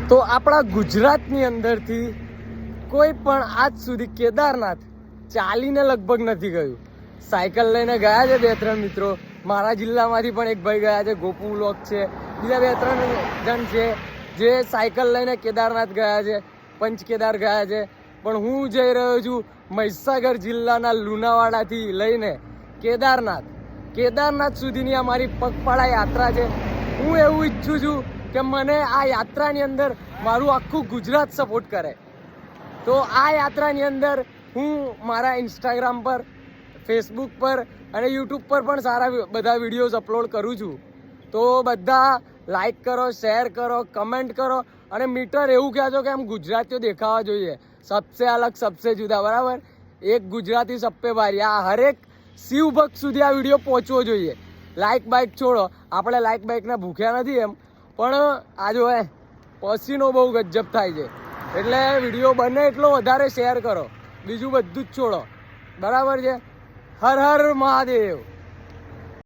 તો આપણા ગુજરાતની અંદરથી કોઈ પણ આજ સુધી કેદારનાથ ચાલીને લગભગ નથી ગયું. સાયકલ લઈને ગયા છે 2-3 મિત્રો. મારા જિલ્લામાંથી પણ એક ભાઈ ગયા છે, ગોપુ વ્લોગ છે. બીજા 2-3 જણ છે જે સાયકલ લઈને કેદારનાથ ગયા છે, પંચ કેદાર ગયા છે. પણ હું જઈ રહ્યો છું મહીસાગર જિલ્લાના લુણાવાડાથી લઈને કેદારનાથ સુધીની આ મારી પગપાળા યાત્રા છે. હું એવું ઈચ્છું છું કે મને આ યાત્રાની અંદર મારું આખું ગુજરાત સપોર્ટ કરે. તો આ યાત્રાની અંદર હું મારા ઇન્સ્ટાગ્રામ પર, ફેસબુક પર અને યુટ્યુબ પર પણ સારા બધા વિડીયોઝ અપલોડ કરું છું. તો બધા લાઈક કરો, શેર કરો, કમેન્ટ કરો અને મીટર એવું કહેજો કે આમ ગુજરાતીઓ દેખાવા જોઈએ. સબસે અલગ, સબસે જુદા, બરાબર? એક ગુજરાતી સબ પે ભારી. આ હરેક શિવ ભક્ત સુધી આ વિડીયો પહોંચવો જોઈએ. લાઈક બાઈક છોડો, આપણે લાઈક બાઈકના ભૂખ્યા નથી એમ, પણ આ જો પસીનો બહુ ગજબ થાય છે. એટલે વિડીયો બને એટલો વધારે શેર કરો, બીજું બધું જ છોડો, બરાબર છે? હર હર મહાદેવ.